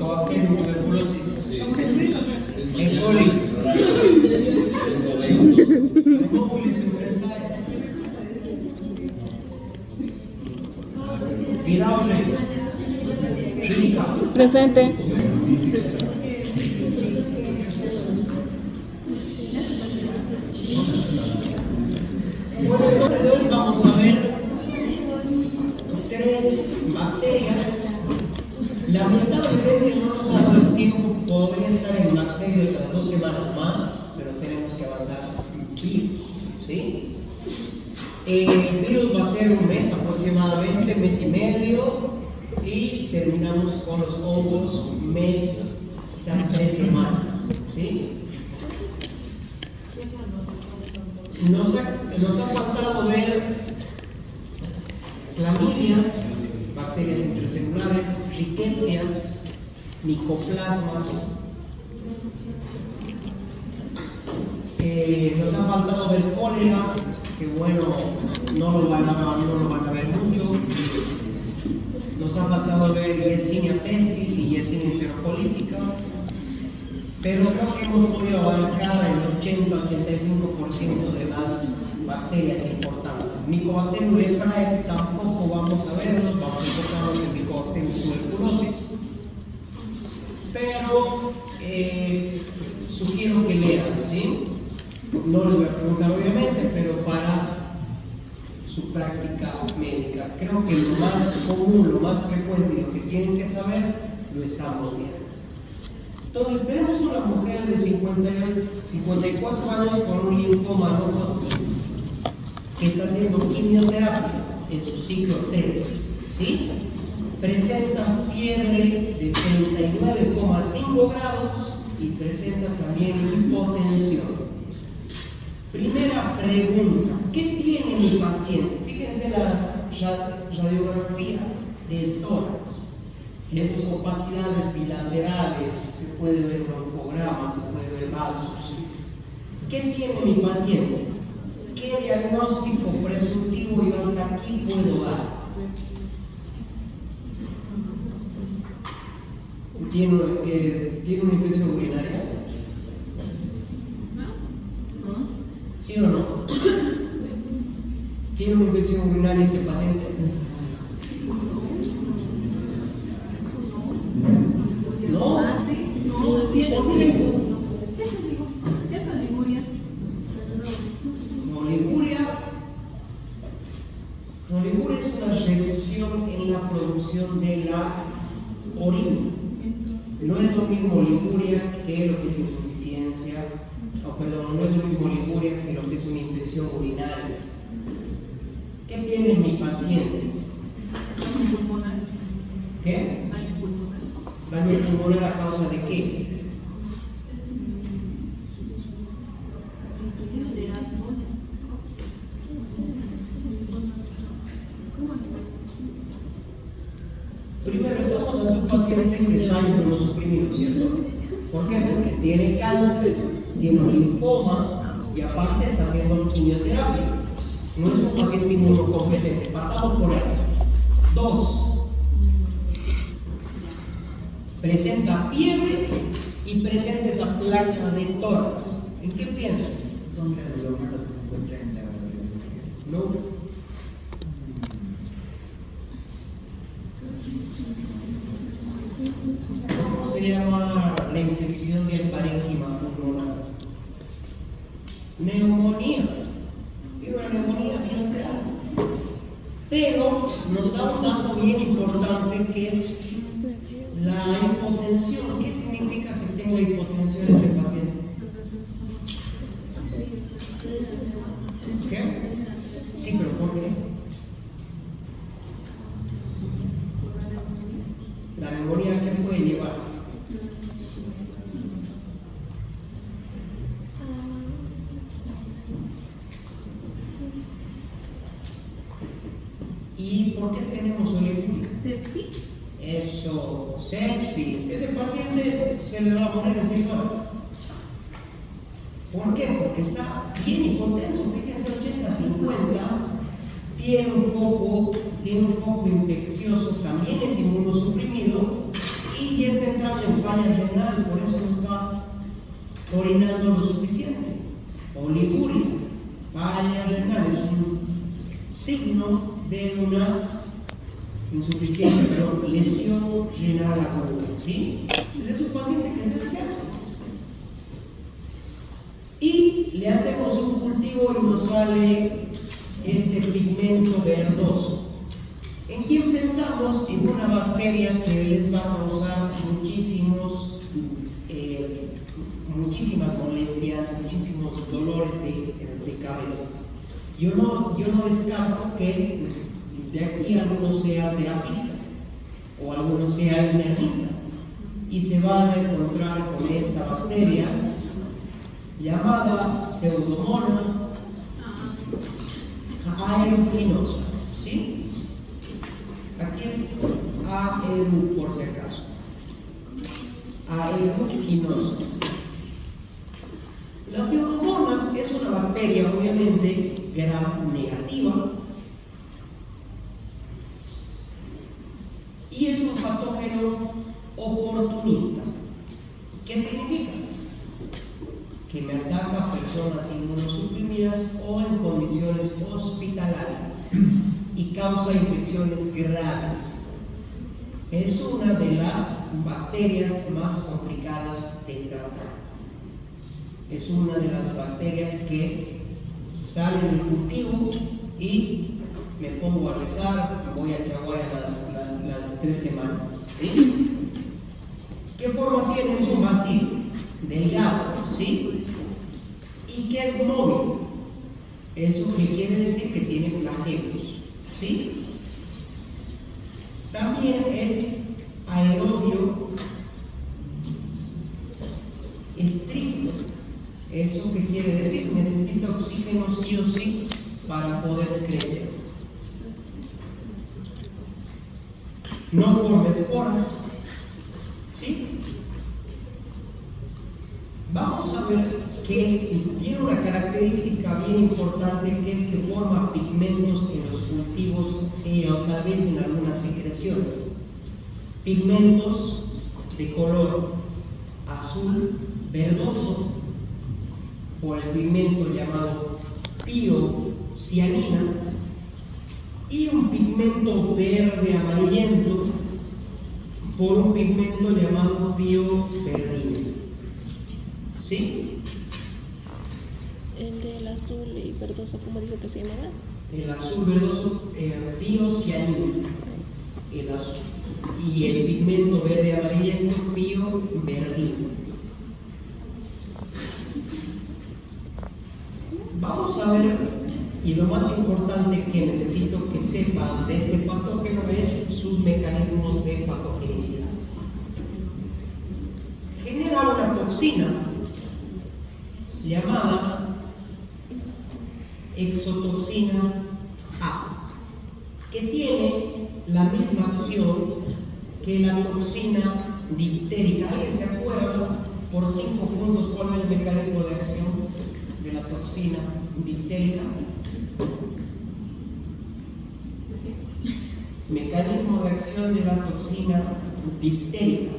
Mycobacterium tuberculosis. E. coli. Haemophilus influenzae. Virauge. Clínica. Presente. Bueno, entonces de hoy vamos a ver 3 bacterias. Lamentablemente no nos ha dado el tiempo, podría estar en bacterias otras 2 semanas más, pero tenemos que avanzar en virus, ¿sí? El virus va a ser un mes aproximadamente, mes y medio, y terminamos con los hongos, mes, quizás 3 semanas, ¿sí? Nos ha faltado ver clamidias, bacterias intracelulares, rickettsias, micoplasmas. Nos ha faltado ver cólera, que bueno, no lo van a ver mucho. Nos ha faltado ver Yersinia pestis y Yersinia enterocolítica. Pero creo que hemos podido abarcar el 80-85% de las bacterias importantes. Mycobacterium leprae tampoco vamos a verlos, vamos a enfocarnos en Mycobacterium tuberculosis. Pero sugiero que lean, ¿sí? No les voy a preguntar obviamente, pero para su práctica médica. Creo que lo más común, lo más frecuente y lo que tienen que saber, lo estamos viendo. Entonces, tenemos una mujer de 54 años con un linfoma no Hodgkin que está haciendo quimioterapia en su ciclo 3, ¿sí? Presenta fiebre de 39,5 grados y presenta también hipotensión. Primera pregunta, ¿qué tiene mi paciente? Fíjense la radiografía del tórax. Estas opacidades bilaterales, se puede ver broncogramas, se puede ver vasos. ¿Qué tiene mi paciente? ¿Qué diagnóstico presuntivo yo hasta aquí puedo dar? ¿Tiene una infección urinaria? ¿Sí o no? ¿Tiene una infección urinaria este paciente? No. ¿Qué es oliguria? Oliguria es una reducción en la producción de la orina. No es lo mismo oliguria que lo que es insuficiencia, no es lo mismo oliguria que lo que es una infección urinaria. ¿Qué tiene mi paciente? ¿Qué? Daño pulmonar a causa de qué? Primero, estamos ante un paciente que está inmunosuprimido, ¿cierto? ¿Por qué? Porque tiene cáncer, tiene un linfoma y aparte está haciendo quimioterapia. No es un paciente inmunocompetente, partamos por ahí. 2. Presenta fiebre y presenta esa placa de tórax. ¿En qué pienso? Son granulomas lo que se encuentra en la radiografía. No. ¿Cómo se llama la infección del parénquima pulmonar? Neumonía. Tiene una neumonía bilateral. Pero nos da un dato bien importante que es la hipotensión. ¿Qué significa que tenga hipotensión este paciente? ¿Qué? Sí, pero ¿por qué? La neumonía, ¿qué puede llevar? ¿Y por qué tenemos oliguria? Sepsis. Eso, sepsis. Ese paciente se le va a morir en 6 horas. ¿Por qué? Porque está bien hipotenso, fíjense, 80-50, tiene un foco infeccioso, también es inmunosuprimido y ya está entrando en falla renal, por eso no está orinando lo suficiente. Oliguria, falla renal, es un signo de una insuficiencia, pero lesión renal aguda, ¿sí? Es un paciente que es de sepsis. Y le hacemos un cultivo y nos sale este pigmento verdoso. ¿En quién pensamos? En una bacteria que les va a causar muchísimas molestias, muchísimos dolores de cabeza. Yo no descarto que de aquí alguno sea terapista o alguno sea internista y se van a encontrar con esta bacteria llamada Pseudomonas aeruginosa, ¿sí? Aquí es aeru por si acaso. Aeruginosa. La Pseudomonas es una bacteria obviamente gram negativa y es un patógeno oportunista. ¿Qué significa? Que me ataca a personas inmunosuprimidas o en condiciones hospitalarias y causa infecciones graves. Es una de las bacterias más complicadas de tratar. Es una de las bacterias que sale del cultivo y me pongo a rezar, voy a Chaguaya las 3 semanas. ¿Sí? ¿Qué forma tiene? Es un bacilo delgado, ¿sí? ¿Y qué es móvil? Eso que quiere decir que tiene flagelos, ¿sí? También es aerobio estricto. ¿Eso qué quiere decir? Necesita oxígeno sí o sí para poder crecer. No forma esporas, ¿sí? Vamos a ver que tiene una característica bien importante, que es que forma pigmentos en los cultivos o tal vez en algunas secreciones. Pigmentos de color azul verdoso por el pigmento llamado piocianina y un pigmento verde amarillento por un pigmento llamado pioverdino. ¿Sí? El del azul y verdoso, ¿cómo dijo que se llamaba? El azul verdoso, piocianina, el azul, y el pigmento verde amarillento, pioverdino. Vamos a ver, y lo más importante que necesito que sepan de este patógeno es sus mecanismos de patogenicidad. Genera una toxina llamada exotoxina A, que tiene la misma acción que la toxina diftérica. ¿Alguien se acuerda por 5 puntos cuál es el mecanismo de acción de la toxina diftérica? Mecanismo de acción de la toxina diftérica.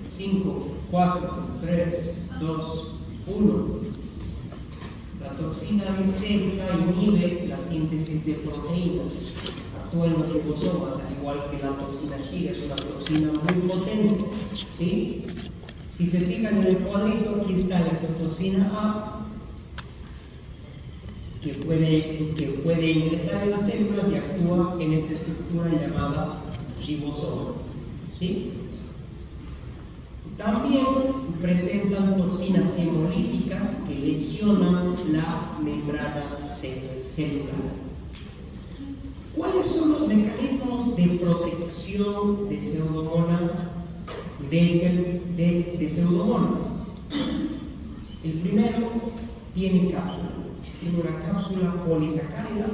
Cinco, 4, 3, 2, 1. La toxina diftérica inhibe la síntesis de proteínas, actúa en los ribosomas, al igual que la toxina Shiga, es una toxina muy potente, ¿sí? Si se fijan en el cuadrito, aquí está la exotoxina A, que puede ingresar en las células y actúa en esta estructura llamada ribosoma, ¿sí? También presentan toxinas hemolíticas que lesionan la membrana celular. ¿Cuáles son los mecanismos de protección de Pseudomonas? De Pseudomonas. El primero tiene cápsula, tiene una cápsula polisacárida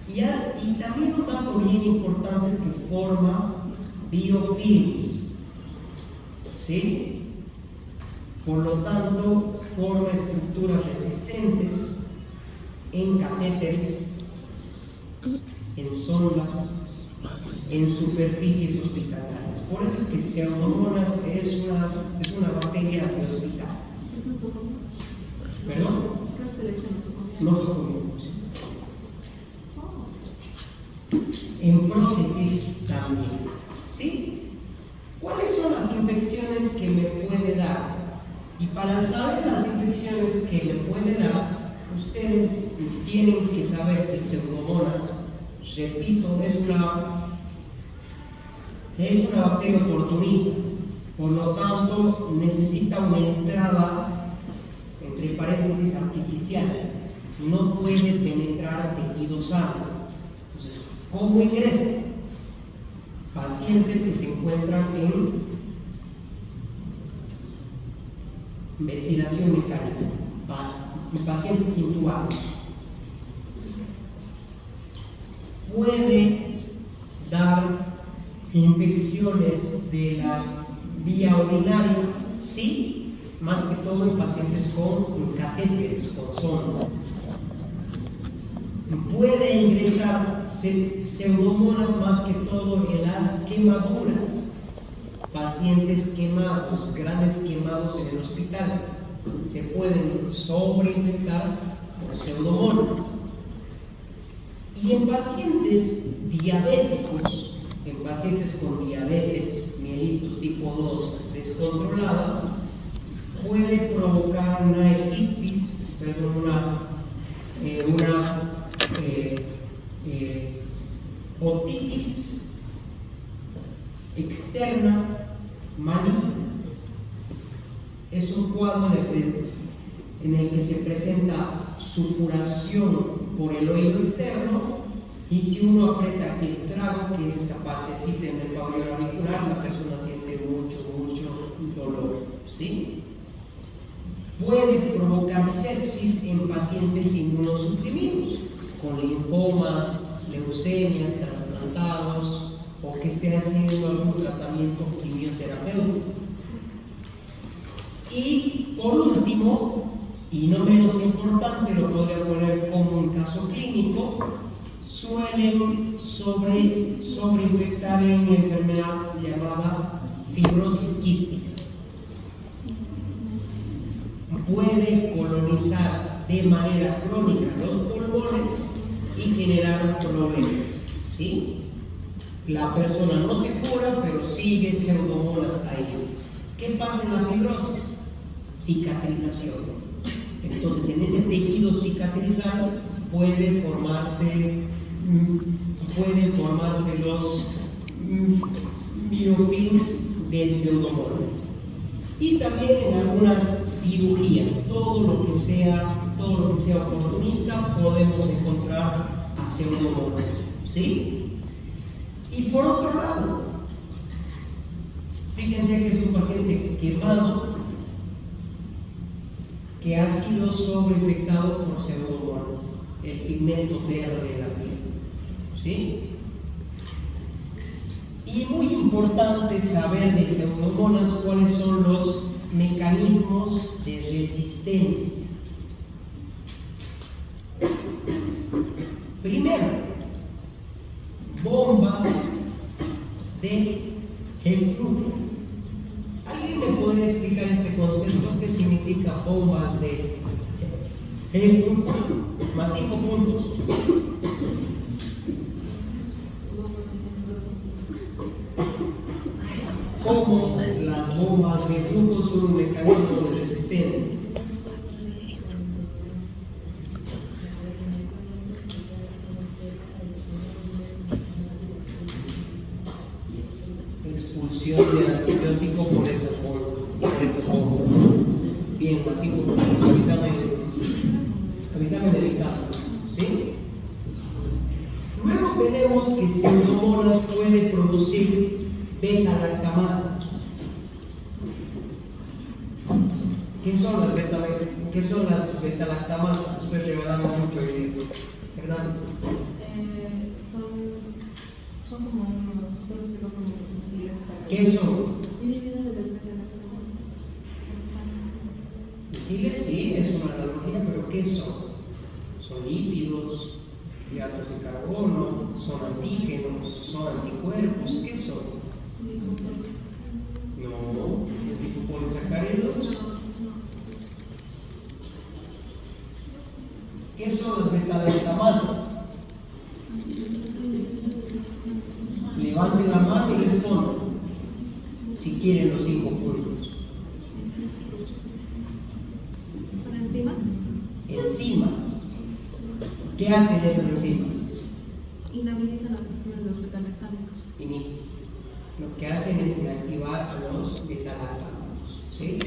y también un dato bien importante es que forma biofilms. ¿Sí? Por lo tanto, forma estructuras resistentes en catéteres en sondas, en superficies hospitalarias. Por eso es que Pseudomonas es una bacteria de hospital. ¿Es nosocomial? ¿Perdón? Creo que se le dice nosocomial. Nosocomial, sí. Oh. En prótesis también, ¿sí? ¿Cuáles son las infecciones que me puede dar? Y para saber las infecciones que me puede dar, ustedes tienen que saber que Pseudomonas, repito, es una bacteria oportunista, por lo tanto necesita una entrada, entre paréntesis, artificial, no puede penetrar tejido sano. Entonces, ¿cómo ingresa? Pacientes que se encuentran en ventilación mecánica, pacientes intubados. Puede dar infecciones de la vía urinaria, sí, más que todo en pacientes con catéteres, con sondas. Puede ingresar Pseudomonas más que todo en las quemaduras, pacientes quemados, grandes quemados en el hospital, se pueden sobreinfectar con Pseudomonas. Y en pacientes diabéticos, en pacientes con diabetes mellitus tipo 2 descontrolada, puede provocar una otitis externa maligna. Es un cuadro en el que se presenta supuración por el oído externo, y si uno aprieta aquí el trago, que es esta partecita en el pabellón auricular, la persona siente mucho dolor, ¿sí? Puede provocar sepsis en pacientes inmunosuprimidos, con linfomas, leucemias, trasplantados, o que estén haciendo algún tratamiento quimioterapéutico. Y por último, y no menos importante, lo podría poner como un caso clínico, suelen sobreinfectar en una enfermedad llamada fibrosis quística. Puede colonizar de manera crónica los pulmones y generar problemas, ¿sí? La persona no se cura, pero sigue Pseudomonas ahí. ¿Qué pasa en la fibrosis? Cicatrización. Entonces, en ese tejido cicatrizado pueden formarse los biofilms de Pseudomonas. Y también en algunas cirugías, todo lo que sea oportunista, podemos encontrar a Pseudomonas, ¿sí? Y por otro lado, fíjense que es un paciente quemado que ha sido sobreinfectado por Pseudomonas, el pigmento verde de la piel, ¿sí? Y muy importante saber de Pseudomonas cuáles son los mecanismos de resistencia. Primero, bombas de efluvio. ¿Alguien me podría explicar este concepto? ¿Qué significa bombas de efluvio? Más 5 puntos. Como las bombas de flujo son un mecanismo de resistencia. Expulsión de antibiótico por estas bombas. Bien, más 5 puntos. Avísame del examen, ¿sí? Luego tenemos que Pseudomonas puede producir beta-lactamasas. ¿Qué son las beta-lactamasas? Estoy revelando mucho hoy día. Hernández. Son como se lo explico como misiles. ¿Qué son? Inhibidores de las Misiles, sí, es una analogía, pero ¿qué son? Son lípidos, hidratos de carbono, son antígenos, son anticuerpos, ¿qué son? No, es tipo polisacáridos. ¿Qué son las beta-lactamasas? Levanten la mano y respondan si quieren los 5 puntos. ¿Son enzimas? Enzimas. ¿Qué hacen estas enzimas? Inhabilitan los beta-lactámicos. Lo que hacen es inactivar a los beta-lactámicos, ¿sí?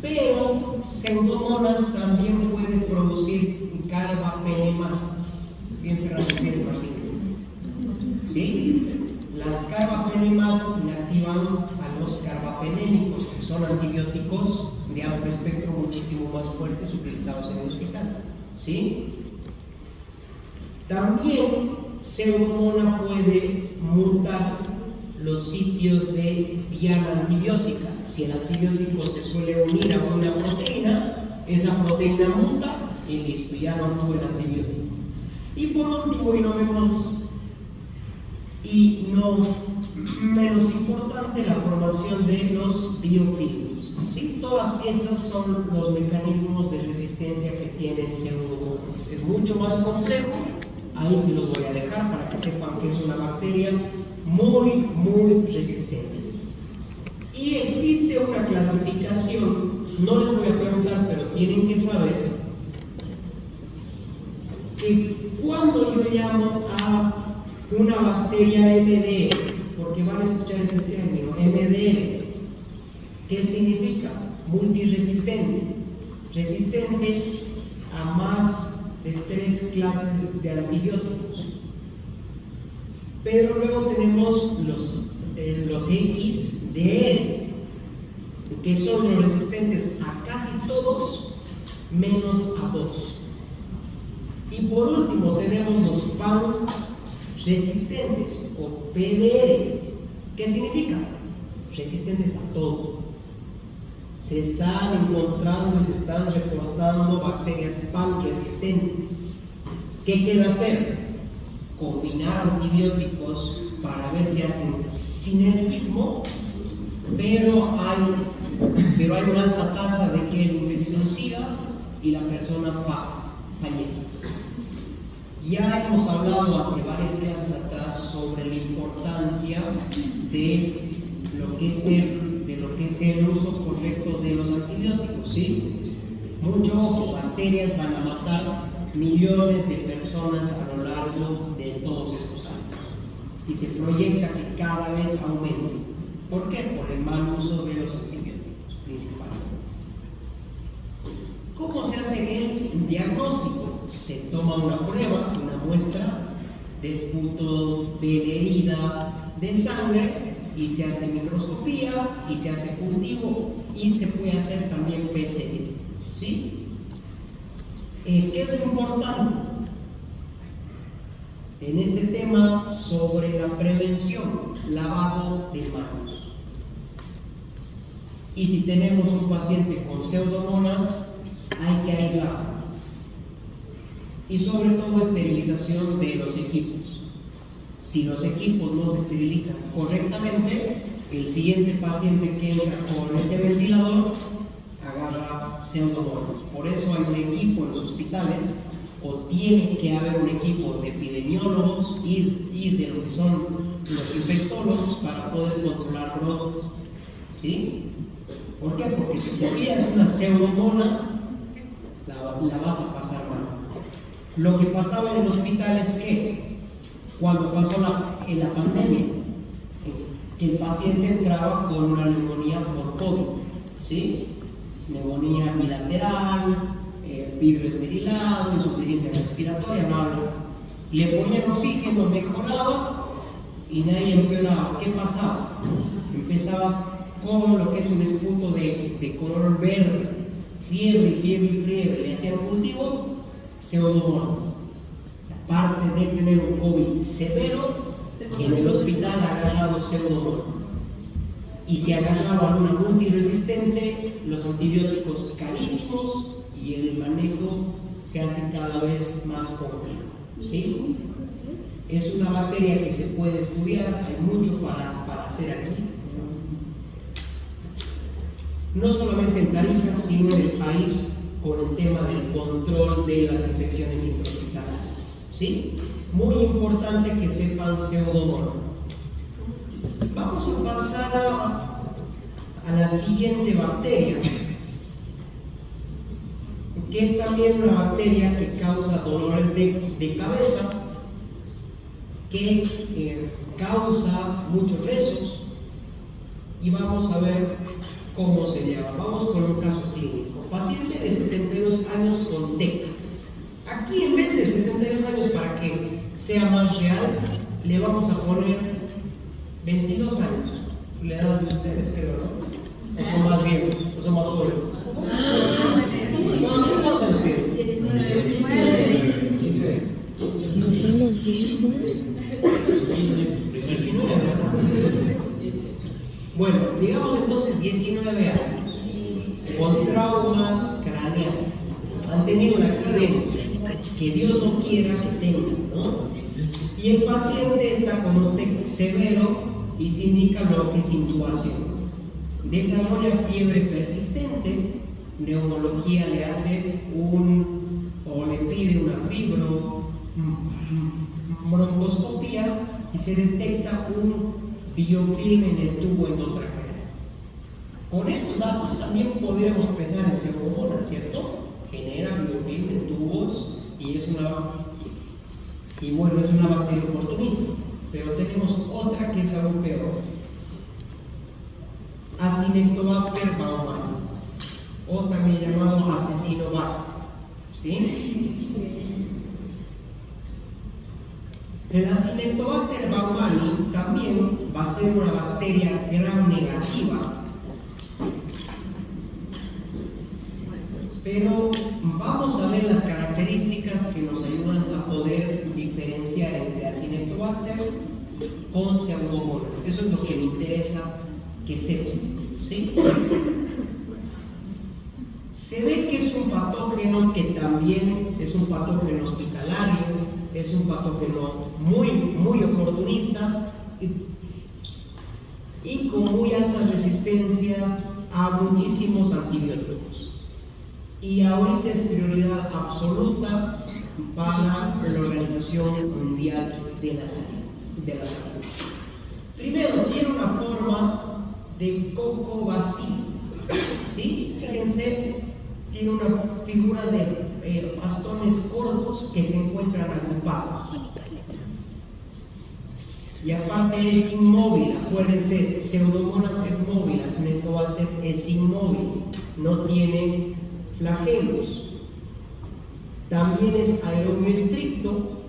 Pero Pseudomonas también pueden producir carbapenemasas. Bien, Fernando, tienes más simple. ¿Sí? Las carbapenemasas inactivan a los carbapenémicos, que son antibióticos de amplio espectro muchísimo más fuertes utilizados en el hospital. ¿Sí? También Pseudomonas puede mutar los sitios de diana antibiótica. Si el antibiótico se suele unir a una proteína, esa proteína muta y listo, ya no actúa el antibiótico. Y por último, y no menos importante, la formación de los biofilms. ¿Sí? Todas esos son los mecanismos de resistencia que tiene Pseudomonas. Es mucho más complejo, ahí se los voy a dejar para que sepan que es una bacteria muy resistente. Y existe una clasificación, no les voy a preguntar, pero tienen que saber que cuando yo llamo a una bacteria MDR, porque van a escuchar este término, MDR, ¿qué significa? Multiresistente, resistente a más de 3 clases de antibióticos. Pero luego tenemos los XDR, que son los resistentes a casi todos menos a 2. Y por último tenemos los PAN resistentes o PDR. ¿Qué significa? Resistentes a todo. Se están encontrando y se están reportando bacterias PAN resistentes. ¿Qué queda hacer? Combinar antibióticos para ver si hacen sinergismo, pero hay una alta tasa de que la infección siga y la persona fallece. Ya hemos hablado hace varias clases atrás sobre la importancia de lo que es el uso correcto de los antibióticos, ¿sí? Muchas bacterias van a matar millones de personas a lo largo de todos estos años y se proyecta que cada vez aumente. ¿Por qué? Por el mal uso de los antibióticos principalmente. ¿Cómo se hace el diagnóstico? Se toma una prueba, una muestra de esputo de la herida de sangre y se hace microscopía y se hace cultivo y se puede hacer también PCR, ¿sí? ¿Qué es lo importante en este tema sobre la prevención? Lavado de manos. Y si tenemos un paciente con Pseudomonas, hay que aislarlo. Y sobre todo esterilización de los equipos. Si los equipos no se esterilizan correctamente, el siguiente paciente que entra con ese ventilador agarra Pseudomonas. Por eso hay un equipo en los hospitales, o tiene que haber un equipo de epidemiólogos y de lo que son los infectólogos para poder controlar brotes. ¿Sí? ¿Por qué? Porque si te olvidas una Pseudomonas, la vas a pasar mal. Lo que pasaba en el hospital es que cuando pasó en la pandemia, que el paciente entraba con una neumonía por COVID, ¿sí? Neumonía bilateral, vidrio esmerilado, insuficiencia respiratoria, no habla. Le ponían oxígeno, mejoraba y de ahí empeoraba. ¿Qué pasaba? Empezaba con lo que es un esputo de color verde, fiebre, le hacían cultivo, Pseudomonas. Aparte de tener un COVID severo, en el hospital agarraba Pseudomonas. Y si agarraba una multiresistente, los antibióticos carísimos y el manejo se hace cada vez más complejo. ¿sí? Es una bacteria que se puede estudiar, hay mucho para hacer aquí. No solamente en Tarija, sino en el país con el tema del control de las infecciones intrahospitalarias, ¿sí? Muy importante que sepan Pseudomonas. Vamos a pasar a la siguiente bacteria, que es también una bacteria que causa dolores de cabeza, que causa muchos rezos, y vamos a ver cómo se llama. Vamos con un caso clínico. Paciente de 72 años con TEC. Aquí en vez de 72 años, para que sea más real, le vamos a poner 22 años. La edad de ustedes, creo, ¿no? ¿O son más viejos? ¿O son más jóvenes? ¿Cuántos años tienen? 15. ¿Nos vemos viejos? 19, ¿verdad? Bueno, digamos entonces 19 años, con trauma craneal. Han tenido un accidente, que Dios no quiera que tengan, ¿no? Y el paciente está con un TEC severo y se indica lo que es intubación. Desarrolla fiebre persistente, neumología le hace o le pide una broncoscopía y se detecta un biofilm en el tubo endotraqueal. Con estos datos también podríamos pensar en Pseudomonas, ¿cierto? Genera biofilm en tubos y es una bacteria oportunista. Pero tenemos otra que es aún peor. Acinetobacter baumannii, o también llamado asesinobacter, ¿sí? El Acinetobacter baumannii también va a ser una bacteria gram negativa, pero vamos a ver las características que nos ayudan a poder diferenciar entre Acinetobacter con Pseudomonas. Eso es lo que me interesa que sepan, ¿sí? Se ve que es un patógeno que también es un patógeno hospitalario, es un patógeno muy oportunista y con muy alta resistencia a muchísimos antibióticos. Y ahorita es prioridad absoluta para la Organización Mundial de la Salud. Primero, tiene una forma de coco vacío, ¿sí? Fíjense, tiene una figura de bastones cortos que se encuentran agrupados. Y aparte es inmóvil, acuérdense, Pseudomonas es móvil, Acinetobacter es inmóvil, no tiene flagelos. También es aerobio estricto,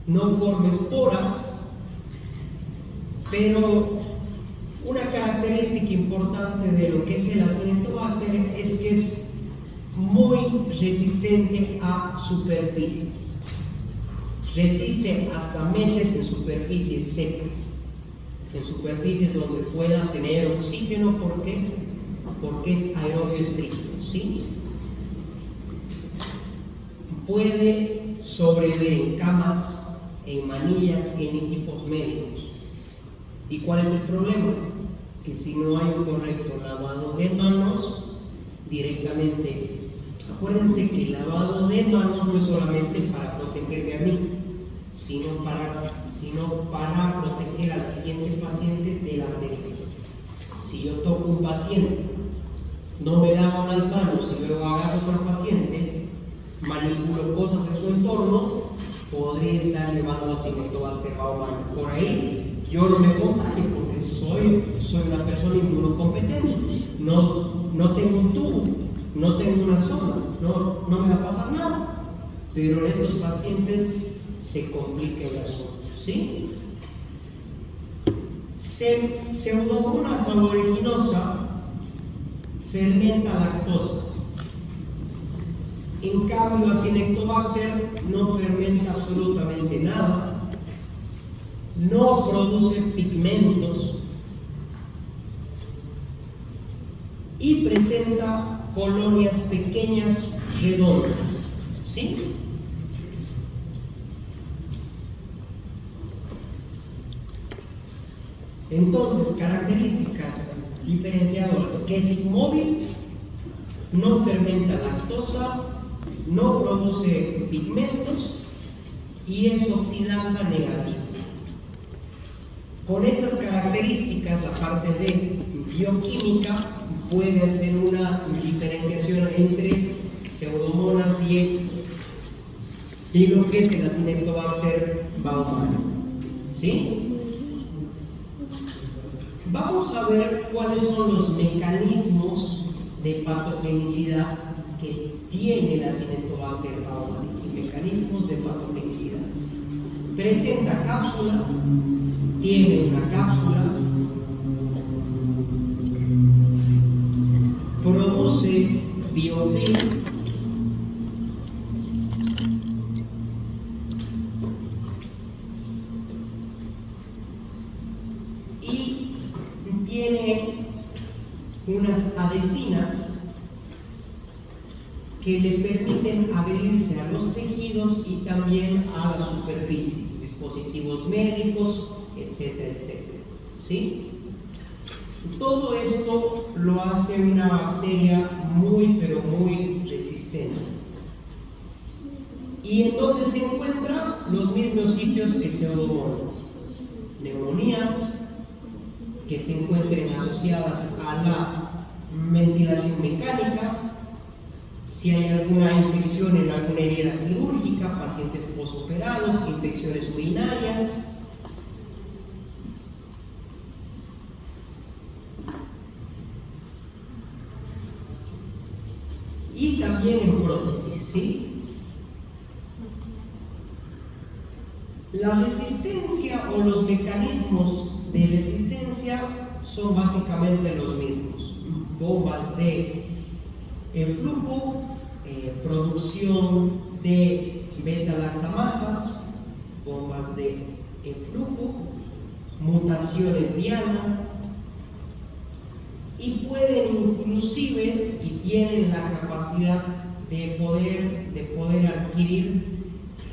no forma esporas, pero una característica importante de lo que es el Acinetobacter es que es muy resistente a superficies. Resiste hasta meses en superficies secas, en superficies donde pueda tener oxígeno. ¿Por qué? Porque es aerobio estricto, ¿sí? Puede sobrevivir en camas, en manillas, en equipos médicos. ¿Y cuál es el problema? Que si no hay un correcto lavado de manos, directamente, acuérdense que el lavado de manos no es solamente para protegerme a mí, sino para proteger al siguiente paciente del anterior. Si yo toco un paciente, no me lavo las manos y luego agarro a otro paciente, manipulo cosas en su entorno, podría estar llevando a Acinetobacter baumannii. Por ahí yo no me contagio porque soy una persona inmunocompetente, no tengo un tubo, no tengo una zona, no me va a pasar nada. Pero en estos pacientes se complica el asunto, ¿sí? Pseudomonas aboriginosa fermenta lactosa. En cambio, Acinetobacter no fermenta absolutamente nada, no produce pigmentos y presenta colonias pequeñas redondas, ¿sí? Entonces, características diferenciadoras: que es inmóvil, no fermenta lactosa, no produce pigmentos y es oxidasa negativa. Con estas características, la parte de bioquímica puede hacer una diferenciación entre Pseudomonas y lo que es el Acinetobacter baumannii. ¿Sí? Vamos a ver cuáles son los mecanismos de patogenicidad que tiene el Acinetobacter baumannii. Mecanismos de patogenicidad. Presenta cápsula, tiene una cápsula, produce biofilm, y tiene unas adhesinas que le permiten adherirse a los tejidos y también a las superficies, dispositivos médicos, etcétera, etcétera. ¿Sí? Todo esto lo hace una bacteria muy, pero muy resistente. ¿Y en dónde se encuentran? Los mismos sitios que Pseudomonas. Neumonías que se encuentren asociadas a la ventilación mecánica, si hay alguna infección en alguna herida quirúrgica, pacientes posoperados, infecciones urinarias. Y también en prótesis, ¿sí? La resistencia o los mecanismos de resistencia son básicamente los mismos. Bombas de flujo, producción de beta-lactamasas, bombas de flujo, mutaciones diana, y pueden inclusive y tienen la capacidad de poder adquirir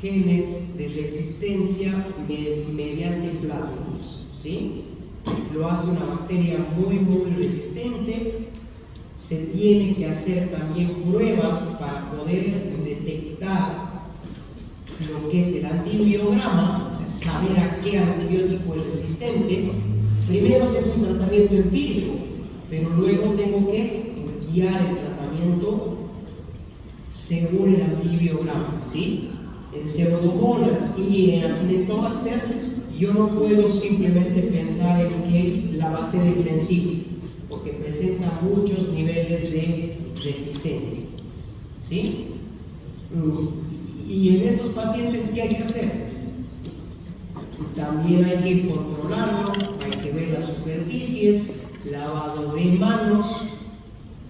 genes de resistencia mediante plásmidos, ¿sí? Lo hace una bacteria muy, muy resistente. Se tiene que hacer también pruebas para poder detectar lo que es el antibiograma, o sea, saber a qué antibiótico es resistente. Primero se hace un tratamiento empírico, pero luego tengo que guiar el tratamiento según el antibiograma, ¿sí? En Pseudomonas y en Acinetobacter, yo no puedo simplemente pensar en que la bacteria es sensible, porque presenta muchos niveles de resistencia, ¿sí? Y en estos pacientes, ¿qué hay que hacer? También hay que controlarlo, hay que ver las superficies, lavado de manos.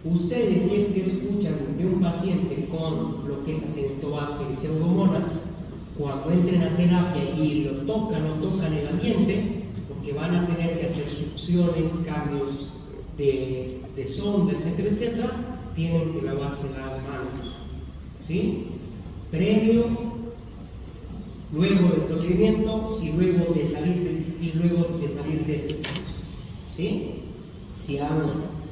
Ustedes, si es que escuchan de un paciente con lo que es Acinetobacter y Pseudomonas, cuando entren a terapia y lo tocan el ambiente, porque van a tener que hacer succiones, cambios de sonda, etcétera, etcétera, tienen que lavarse las manos, ¿sí? Previo, luego del procedimiento y luego de salir de ese proceso, ¿sí? Si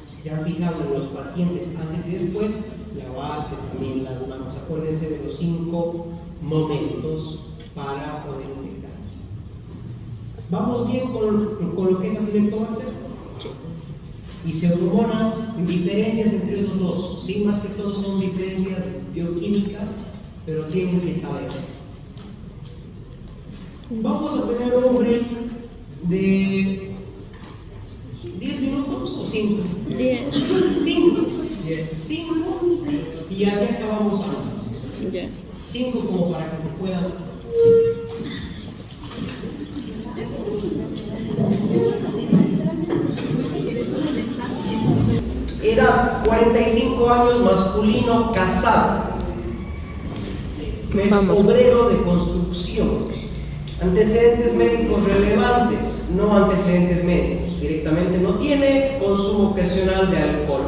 se han fijado en los pacientes antes y después, lavarse también las manos. Acuérdense de los 5 momentos para poder infectarse. ¿Vamos bien con lo que es Acinetobacter? Sí. Y Pseudomonas, diferencias entre los dos. Sí, más que todo son diferencias bioquímicas, pero tienen que saber. Vamos a tener un break de 10 minutos o 5. 10. 5. 5 y así acabamos antes. Ya. 5 como para que se puedan. Edad 45 años, masculino, casado. Es obrero de construcción. Antecedentes médicos relevantes, no antecedentes médicos, directamente no tiene. Consumo ocasional de alcohol.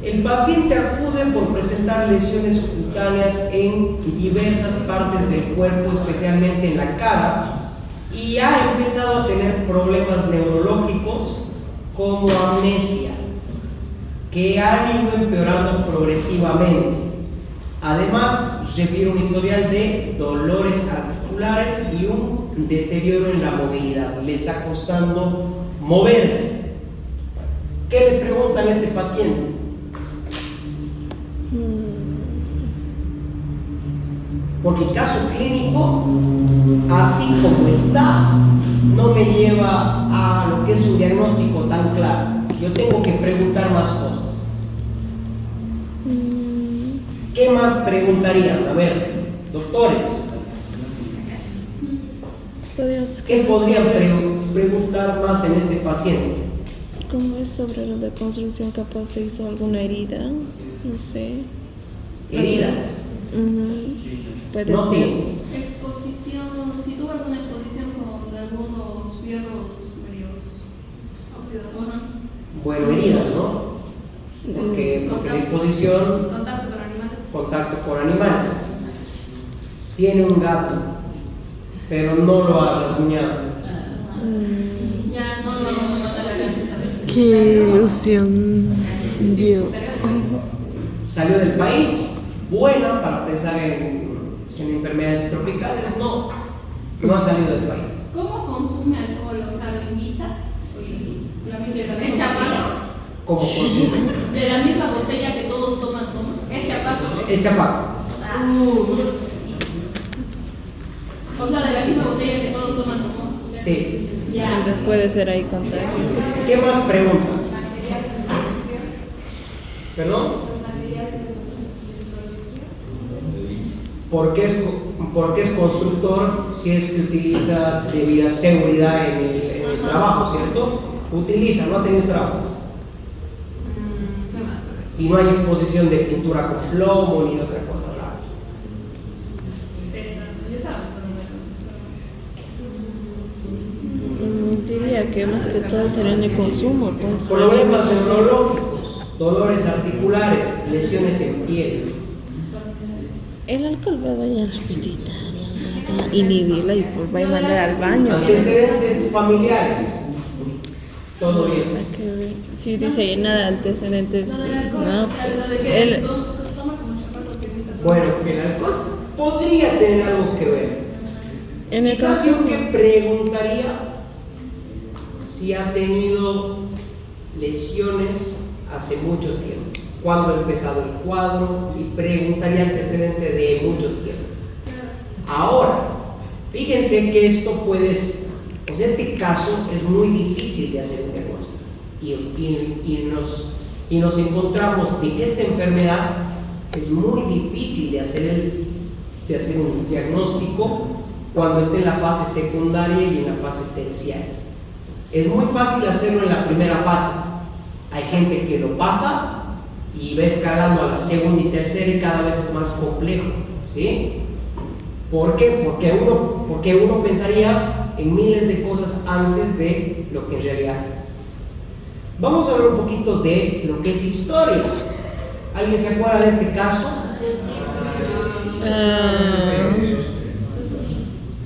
El paciente acude por presentar lesiones cutáneas en diversas partes del cuerpo, especialmente en la cara, y ha empezado a tener problemas neurológicos como amnesia, que han ido empeorando progresivamente. Además, refiere un historial de dolores articulares y un deterioro en la movilidad. Le está costando moverse. ¿Qué le preguntan a este paciente? Porque el caso clínico, así como está, no me lleva a lo que es un diagnóstico tan claro. Yo tengo que preguntar más cosas. ¿Qué más preguntarían? A ver, doctores, ¿qué podrían preguntar más en este paciente? ¿Cómo es sobre la reconstrucción? Capaz se hizo alguna herida, no sé. Heridas. Puede No ser. tiene. Exposición, si tuvo alguna exposición con de algunos fierros medios oxidados. Bueno, heridas, ¿no? Porque la exposición, Contacto con animales. contacto con animales. Tiene un gato, pero no lo ha rasguñado. Ya no lo vamos a matar acá esta vez. Qué ilusión. Dios. Salió del país, buena para pensar en enfermedades tropicales, no ha salido del país. ¿Cómo consume alcohol? O sea, ¿lo invita? ¿Es chapaco? ¿Cómo consume? De la misma botella que todos toman, ¿toma? ¿Es chapaco? Es chapaco. O sea, de la misma botella que todos toman, ¿toma? Sí. Ya. Entonces puede ser ahí contagio. ¿Qué más preguntas? ¿Perdón? ¿Por qué es constructor si es que utiliza debida seguridad en el trabajo, ¿cierto? Utiliza, no ha tenido traumas. Y no hay exposición de pintura con plomo ni de otra cosa rara. Yo estaba pensando en eso. Diría que más que todo serían de consumo, pues. Problemas neurológicos, dolores articulares, lesiones en piel. El alcohol va a dañar la pituitaria, va a inhibirla y pues va a mandar al baño. Antecedentes familiares. Todo bien. Hay que ver. Sí, dice ahí nada de antecedentes. No, pues, él, Toma como chapaco que invita. Bueno, el alcohol podría tener algo que ver. en el Quizás yo consumo. que preguntaría si ha tenido lesiones hace mucho tiempo, cuándo ha empezado el cuadro, y preguntaría antecedente de mucho tiempo. Ahora, fíjense que esto puede ser, o sea, este caso es muy difícil de hacer un diagnóstico y nos encontramos de que esta enfermedad es muy difícil de hacer un diagnóstico cuando esté en la fase secundaria y en la fase terciaria. Es muy fácil hacerlo en la primera fase. Hay gente que lo pasa y va escalando a la segunda y tercera y cada vez es más complejo, ¿sí? ¿Por qué? Porque uno pensaría en miles de cosas antes de lo que en realidad es. Vamos a hablar un poquito de lo que es historia. ¿Alguien se acuerda de este caso?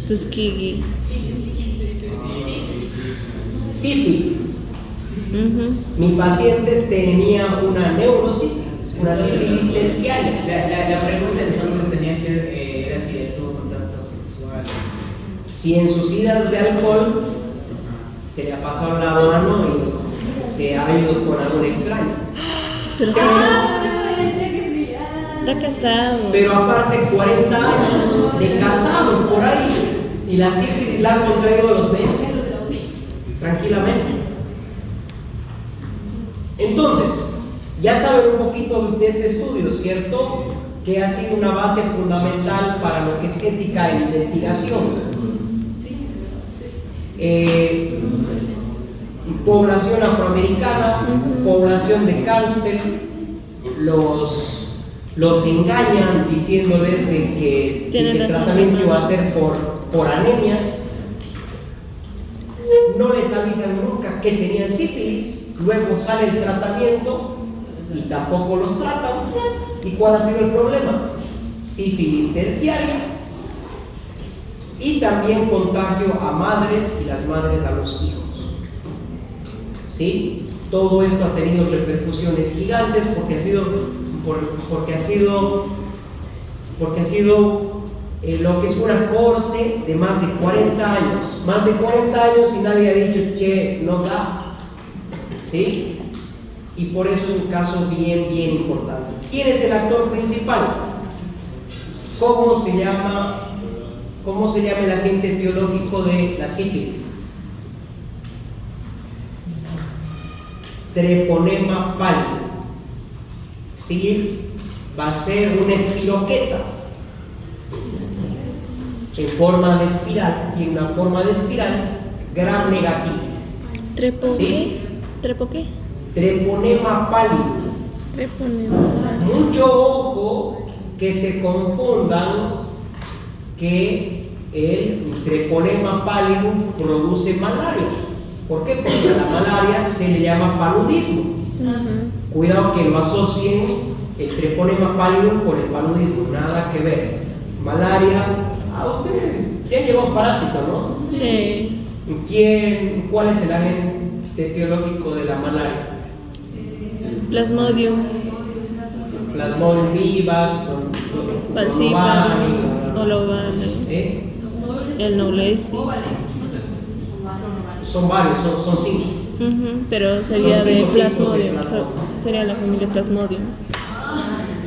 Tuskegee. Sífilis. Mi paciente tenía una neurosífilis, una sífilis terciaria. La pregunta entonces tenía que ser, era si tuvo contacto sexual. Si en sus idas de alcohol se le ha pasado la mano y se ha ido con algún extraño. Pero está casado. Pero aparte 40 años de casado por ahí y la sífilis la ha contraído a los 20 tranquilamente. Entonces, ya saben un poquito de este estudio, ¿cierto? Que ha sido una base fundamental para lo que es ética e investigación. Población afroamericana, población de cáncer, los engañan diciéndoles de que el tratamiento iba a ser por anemias. No les avisan nunca que tenían sífilis, luego sale el tratamiento y tampoco los tratan. ¿Y cuál ha sido el problema? Sífilis terciaria y también contagio a madres y las madres a los hijos. ¿Sí? Todo esto ha tenido repercusiones gigantes porque ha sido lo que es una corte de más de 40 años. Más de 40 años y nadie ha dicho, che, no da. ¿Sí? Y por eso es un caso bien, bien importante. ¿Quién es el actor principal? ¿Cómo se llama el agente etiológico de la sífilis? Treponema pálido. ¿Sí? Va a ser una espiroqueta en forma de espiral, y una forma de espiral gram negativa. ¿Trepo ¿Sí? qué? ¿Trepo qué? Treponema pálido. Treponema. Mucho ojo que se confundan que el treponema pálido produce malaria. ¿Por qué? Porque a la malaria se le llama paludismo. Cuidado que lo asocien el treponema pálido con el paludismo, nada que ver. Malaria, ustedes ya llegó parásito, ¿no? Sí. ¿Cuál es el agente etiológico de la malaria? Plasmodium. Plasmodium vivax, Falciparum. Olovale. El noblesi. Son varios, son 5. Pero sería Son de 5 tipos de Plasmodium. Plasmodium. Sería la familia Plasmodium.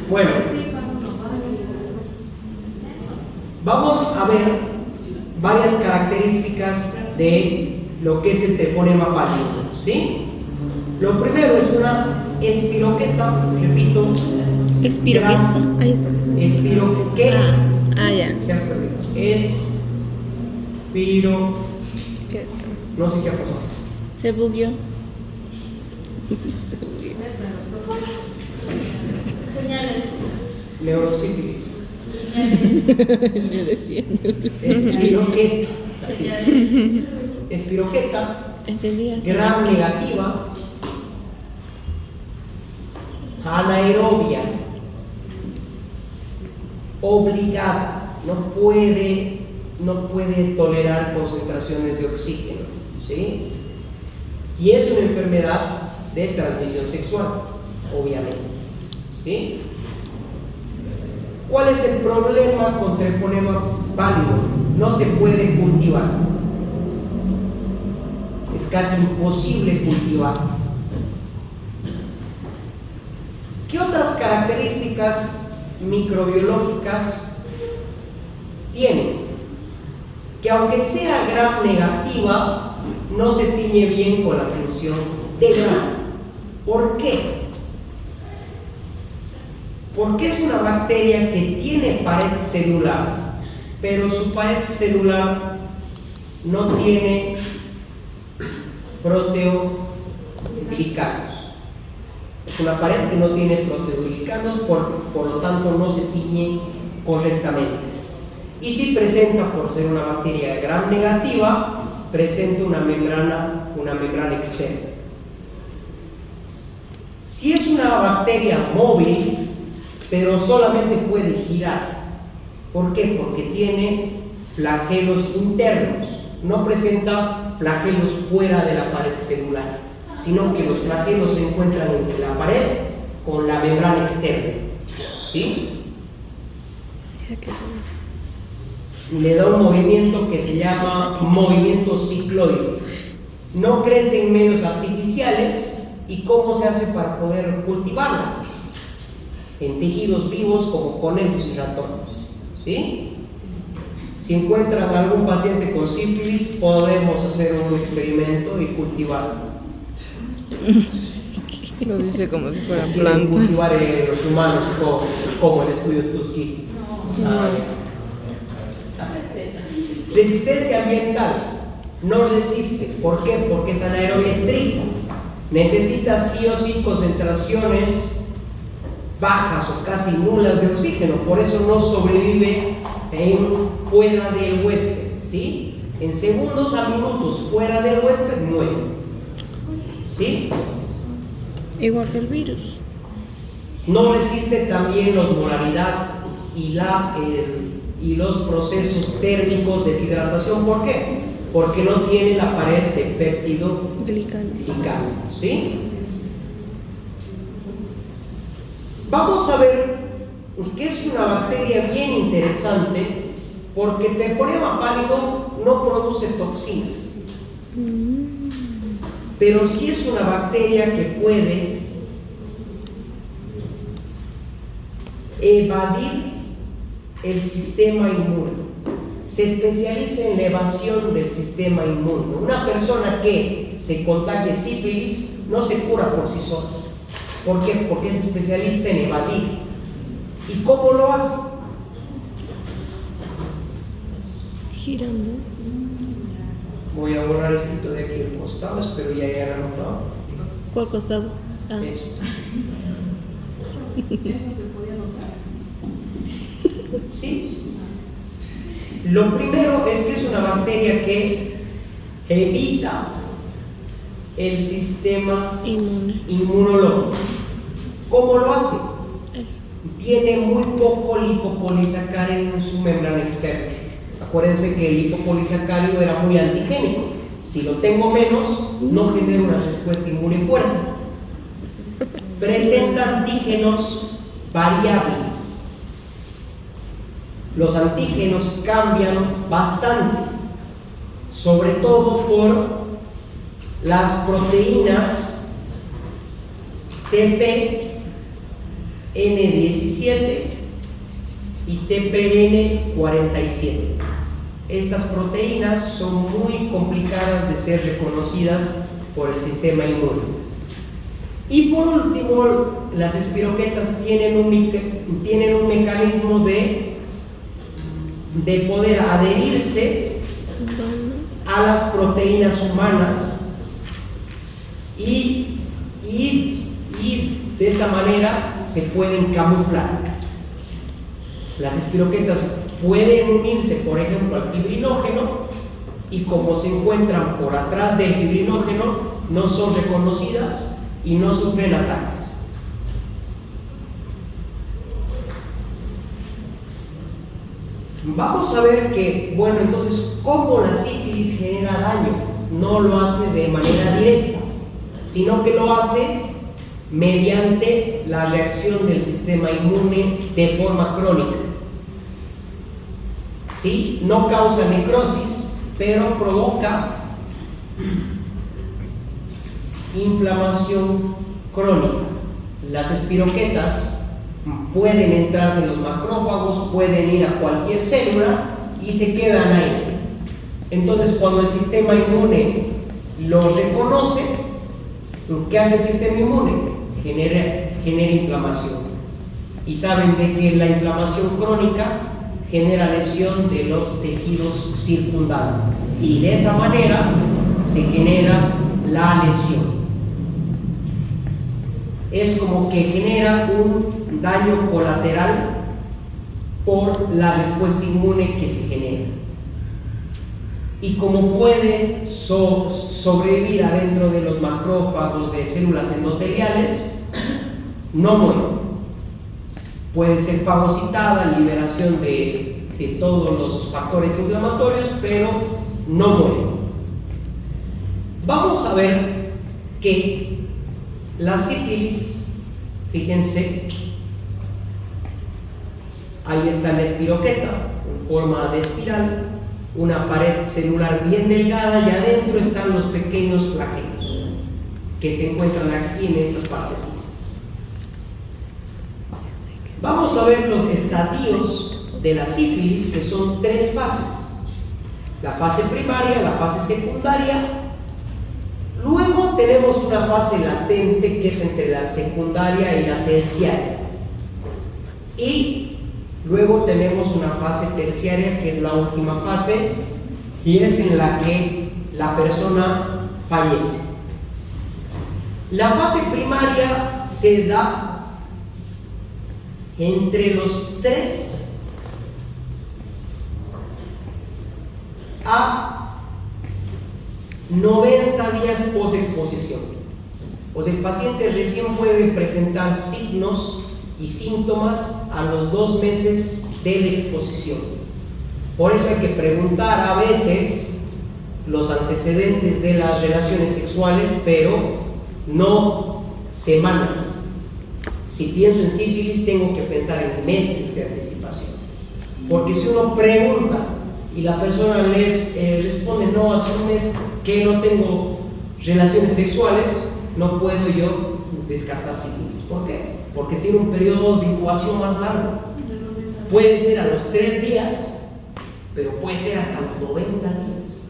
Bueno, vamos a ver varias características de lo que es el treponema pálido, ¿sí? Lo primero es una espiroqueta, repito. Espiroqueta. Ahí está. Espiroqueta. Ya. ¿Cierto? Espiro. ¿Qué? No sé qué ha pasado. Se bugueó. Neurosífilis. Le decía. Espiroqueta. Así. Espiroqueta. ¿Entendías? Gram negativa. Anaerobia. Obligada. No puede tolerar concentraciones de oxígeno. ¿Sí? Y es una enfermedad de transmisión sexual, obviamente. ¿Sí? ¿Cuál es el problema con treponema pálido? No se puede cultivar. Es casi imposible cultivar. ¿Qué otras características microbiológicas tiene? Que aunque sea gram negativa, no se tiñe bien con la función de gram. ¿Por qué? Porque es una bacteria que tiene pared celular, pero su pared celular no tiene proteoglicanos. Es una pared que no tiene proteoglicanos, por lo tanto no se tiñe correctamente. Y si presenta, por ser una bacteria gram negativa, presenta una membrana externa. Si es una bacteria móvil, pero solamente puede girar. ¿Por qué? Porque tiene flagelos internos. No presenta flagelos fuera de la pared celular, sino que los flagelos se encuentran entre la pared con la membrana externa. ¿Sí? Le da un movimiento que se llama movimiento cicloide. No crece en medios artificiales. ¿Y cómo se hace para poder cultivarla? En tejidos vivos como conejos y ratones. ¿Sí? Si encuentran algún paciente con sífilis, podemos hacer un experimento y cultivarlo. Lo dice como si fueran Quieren plantas. cultivar en los humanos como el estudio Tuskegee. Resistencia ambiental. No resiste. ¿Por qué? Porque es anaerobia estricta. Necesita sí o sí concentraciones bajas o casi nulas de oxígeno. Por eso no sobrevive fuera del huésped. ¿Sí? En segundos a minutos fuera del huésped muere. ¿Sí? Igual que el virus. No resiste también la osmolaridad y y los procesos térmicos de deshidratación. ¿Por qué? Porque no tiene la pared de péptido Glicano. glicano, ¿sí? Vamos a ver que es una bacteria bien interesante, porque el temporema pálido no produce toxinas, pero sí es una bacteria que puede evadir el sistema inmune. Se especializa en la evasión del sistema inmune. Una persona que se contagie sífilis no se cura por sí sola. ¿Por qué? Porque es especialista en evadir. ¿Y cómo lo hace? Girando. Voy a borrar esto de aquí al costado, espero ya hayan anotado. ¿Cuál costado? Ah. Eso. ¿Eso se podía notar? Sí. Lo primero es que es una bacteria que evita el sistema Inmune. inmunológico. ¿Cómo lo hace? Eso. Tiene muy poco lipopolisacárido en su membrana externa. Acuérdense que el lipopolisacárido era muy antigénico. Si lo tengo menos, no genera una respuesta inmune fuerte. Presenta antígenos variables. Los antígenos cambian bastante, sobre todo por las proteínas TPN17 y TPN47. Estas proteínas son muy complicadas de ser reconocidas por el sistema inmune. Y por último, las espiroquetas tienen un mecanismo de poder adherirse a las proteínas humanas y de esta manera se pueden camuflar. Las espiroquetas pueden unirse, por ejemplo, al fibrinógeno, y como se encuentran por atrás del fibrinógeno, no son reconocidas y no sufren ataques. Vamos a ver que, bueno, entonces, ¿cómo la sífilis genera daño? No lo hace de manera directa, sino que lo hace mediante la reacción del sistema inmune de forma crónica. ¿Sí? No causa necrosis, pero provoca inflamación crónica. Las espiroquetas pueden entrarse en los macrófagos, pueden ir a cualquier célula y se quedan ahí. Entonces, cuando el sistema inmune los reconoce, ¿qué hace el sistema inmune? Genera inflamación. Y saben de que la inflamación crónica genera lesión de los tejidos circundantes, y de esa manera se genera la lesión. Es como que genera un daño colateral por la respuesta inmune que se genera. Y como puede sobrevivir adentro de los macrófagos de células endoteliales, no muere. Puede ser fagocitada, liberación de todos los factores inflamatorios, pero no muere. Vamos a ver que la sífilis, fíjense, ahí está la espiroqueta en forma de espiral, una pared celular bien delgada, y adentro están los pequeños flagelos que se encuentran aquí en estas partes. Vamos a ver los estadios de la sífilis, que son 3 fases: la fase primaria, la fase secundaria. Luego tenemos una fase latente, que es entre la secundaria y la terciaria, y luego tenemos una fase terciaria, que es la última fase, y es en la que la persona fallece. La fase primaria se da entre los 3 a 90 días post-exposición. Pues el paciente recién puede presentar signos y síntomas a los 2 meses de la exposición. Por eso hay que preguntar a veces los antecedentes de las relaciones sexuales, pero no semanas. Si pienso en sífilis, tengo que pensar en meses de anticipación. Porque si uno pregunta y la persona responde no, hace un mes que no tengo relaciones sexuales, no puedo yo descartar sífilis. ¿Por qué? Porque tiene un periodo de incubación más largo. Puede ser a los 3 días, pero puede ser hasta los 90 días.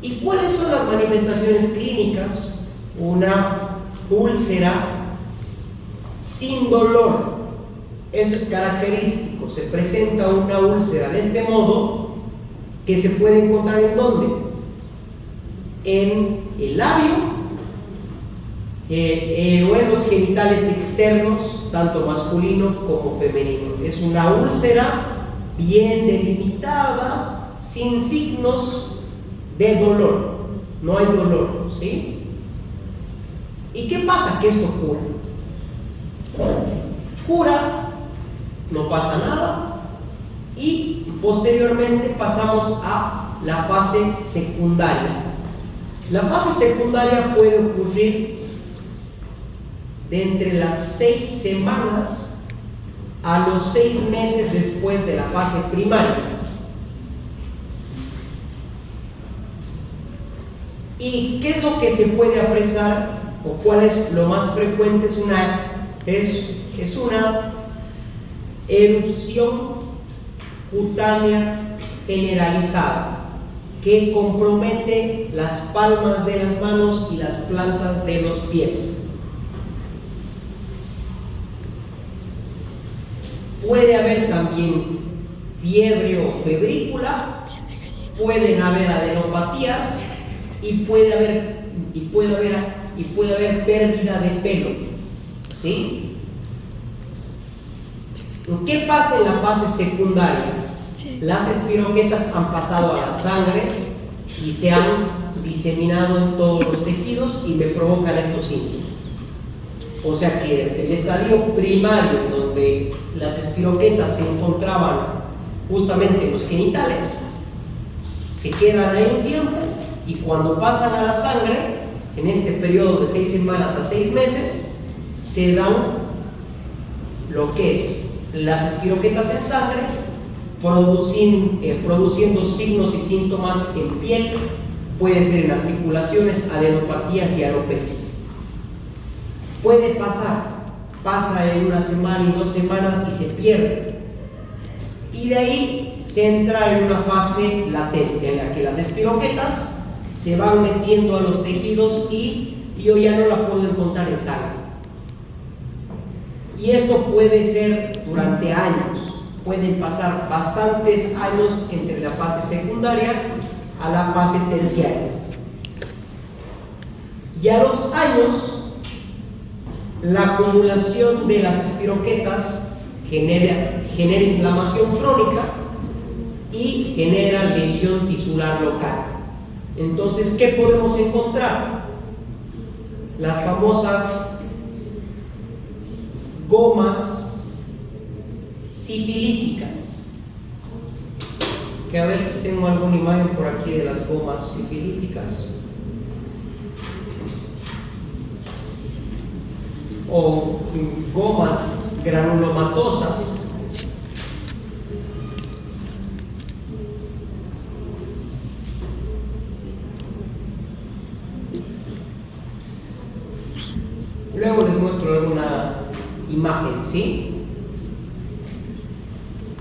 ¿Y cuáles son las manifestaciones clínicas? Una úlcera sin dolor. Esto es característico. Se presenta una úlcera de este modo, que se puede encontrar ¿en dónde? En el labio o en los genitales externos, tanto masculino como femenino. Es una úlcera bien delimitada, sin signos de dolor. No hay dolor, ¿sí? ¿Y qué pasa? Que esto cura. Cura, no pasa nada, y posteriormente pasamos a la fase secundaria. La fase secundaria puede ocurrir de entre las 6 semanas a los 6 meses después de la fase primaria. ¿Y qué es lo que se puede apreciar o cuál es lo más frecuente? Es una erupción cutánea generalizada que compromete las palmas de las manos y las plantas de los pies. Puede haber también fiebre o febrícula, pueden haber adenopatías y puede haber pérdida de pelo, ¿sí? ¿Qué pasa en la fase secundaria? Las espiroquetas han pasado a la sangre y se han diseminado en todos los tejidos y me provocan estos síntomas. O sea que el estadio primario, donde las espiroquetas se encontraban justamente en los genitales, se quedan ahí un tiempo, y cuando pasan a la sangre, en este periodo de 6 semanas a 6 meses, se dan lo que es las espiroquetas en sangre, produciendo signos y síntomas en piel, puede ser en articulaciones, adenopatías y alopecia. Puede pasa en 1 semana y 2 semanas y se pierde. Y de ahí se entra en una fase latente en la que las espiroquetas se van metiendo a los tejidos y yo ya no la puedo encontrar en sangre. Y esto puede ser durante años. Pueden pasar bastantes años entre la fase secundaria a la fase terciaria. Y a los años, la acumulación de las espiroquetas genera inflamación crónica y genera lesión tisular local. Entonces, ¿qué podemos encontrar? Las famosas gomas sifilíticas. Que a ver si tengo alguna imagen por aquí de las gomas sifilíticas. O gomas granulomatosas. Luego les muestro alguna imagen, ¿sí?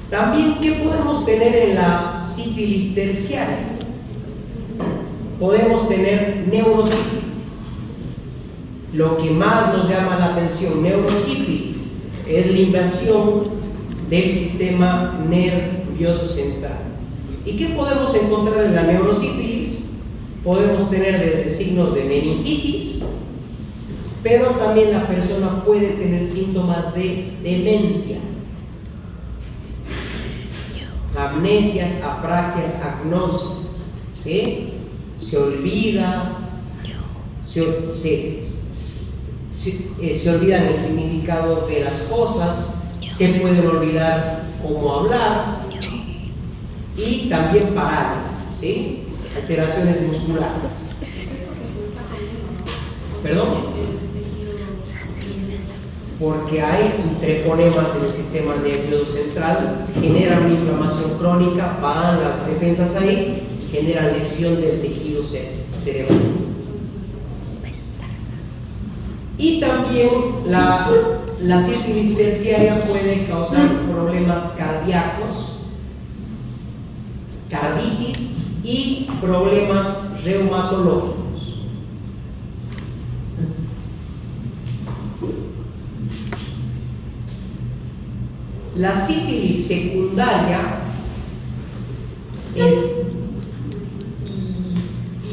También, ¿qué podemos tener en la sífilis terciaria? Podemos tener neurosífilis. Lo que más nos llama la atención, neurosífilis, es la invasión del sistema nervioso central. ¿Y qué podemos encontrar en la neurosífilis? Podemos tener desde signos de meningitis, pero también la persona puede tener síntomas de demencia, amnesias, apraxias, agnosias, ¿sí? Se olvida, se olvidan el significado de las cosas, se pueden olvidar cómo hablar, y también parálisis, ¿sí? Alteraciones musculares. ¿Perdón? Porque hay treponemas en el sistema nervioso central, generan una inflamación crónica, van las defensas ahí y generan lesión del tejido cerebral. Y también la sífilis terciaria puede causar problemas cardíacos, carditis y problemas reumatológicos. La sífilis secundaria,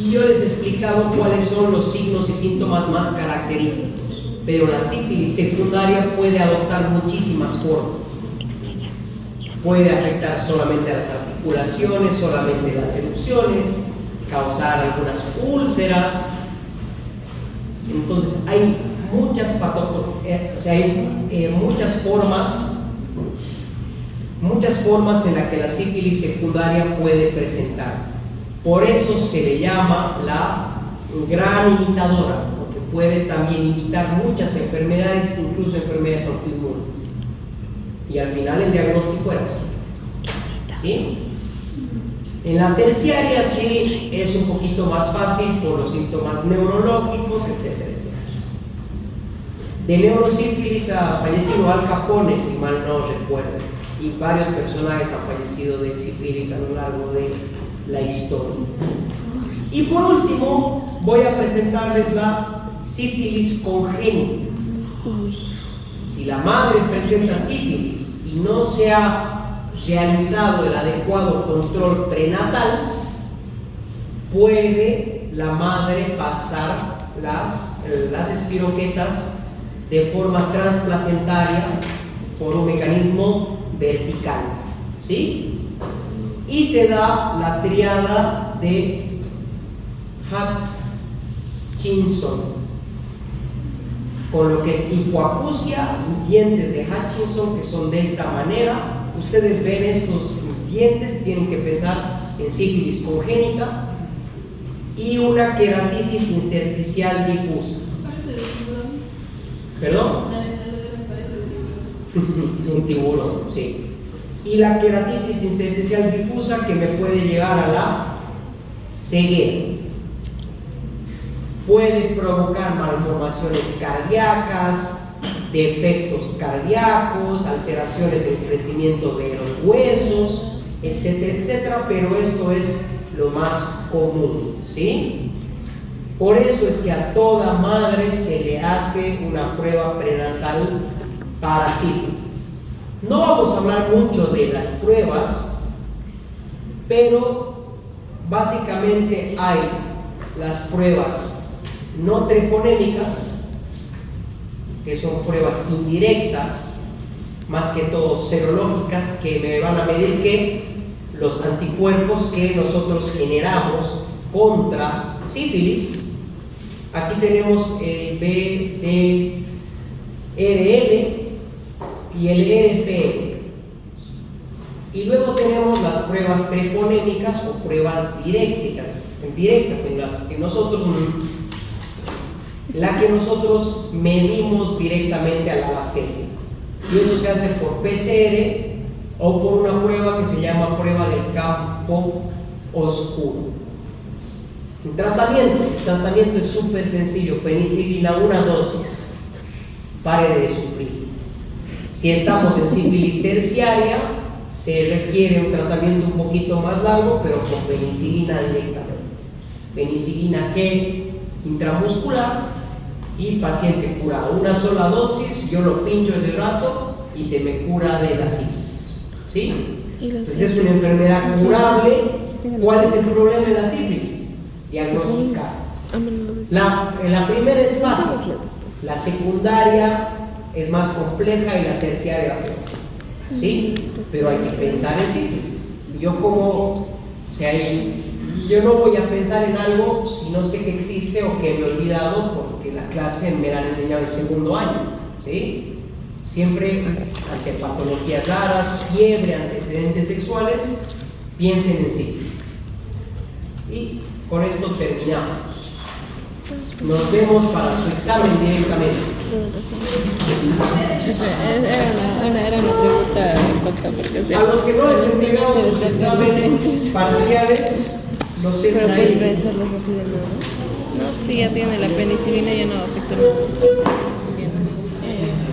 y yo les he explicado cuáles son los signos y síntomas más característicos, pero la sífilis secundaria puede adoptar muchísimas formas. Puede afectar solamente a las articulaciones, solamente las erupciones, causar algunas úlceras. Entonces hay muchas muchas formas en las que la sífilis secundaria puede presentar. Por eso se le llama la gran imitadora, porque puede también imitar muchas enfermedades, incluso enfermedades autoinmunes. Y al final el diagnóstico era sífilis. ¿Sí? En la terciaria sí es un poquito más fácil por los síntomas neurológicos, etcétera, etcétera. De neurosífilis ha fallecido Al Capone, si mal no recuerdo, y varios personajes han fallecido de sífilis a lo largo de la historia. Y por último, voy a presentarles la sífilis congénita. Si la madre presenta sífilis y no se ha realizado el adecuado control prenatal, puede la madre pasar las espiroquetas de forma transplacentaria por un mecanismo vertical, ¿sí? Y se da la triada de Hutchinson, con lo que es hipoacusia, dientes de Hutchinson que son de esta manera. Ustedes ven estos dientes, tienen que pensar en sífilis congénita, y una queratitis intersticial difusa. Parece de tiburón. ¿Perdón? Parece de tiburón. Un tiburón, sí. Y la queratitis intersticial difusa, que me puede llegar a la ceguera. Puede provocar malformaciones cardíacas, defectos cardíacos, alteraciones en el crecimiento de los huesos, etcétera, etcétera, pero esto es lo más común, ¿sí? Por eso es que a toda madre se le hace una prueba prenatal para sífilis. No vamos a hablar mucho de las pruebas, pero básicamente hay las pruebas no treponémicas, que son pruebas indirectas, más que todo serológicas, que me van a medir que los anticuerpos que nosotros generamos contra sífilis. Aquí tenemos el BDRL y el RPL. Y luego tenemos las pruebas treponémicas o pruebas directas en las que nosotros medimos directamente a la bacteria. Y eso se hace por PCR o por una prueba que se llama prueba del campo oscuro. El tratamiento es súper sencillo: penicilina, una dosis, pare de sufrir. Si estamos en sífilis terciaria, se requiere un tratamiento un poquito más largo, pero con penicilina directamente. Penicilina G intramuscular y paciente curado. Una sola dosis, yo lo pincho ese rato y se me cura de la sífilis, ¿sí? Entonces es una enfermedad curable. ¿Cuál es el problema de la sífilis? Diagnosticar. La primera es fácil, la secundaria es más compleja y la terciaria peor, ¿sí? Pero hay que pensar en sífilis. Yo no voy a pensar en algo si no sé que existe o que me he olvidado, porque la clase me la han enseñado en segundo año, ¿sí? Siempre ante patologías raras, fiebre, antecedentes sexuales, Piensen en sí. Y con esto terminamos. Nos vemos para su examen directamente. Era una pregunta corta porque A los que no les entregamos sus exámenes parciales, los pero hechos pueden ahí. hacerlos así de nuevo. No, si ya tiene la penicilina ya no afecta sus dientes.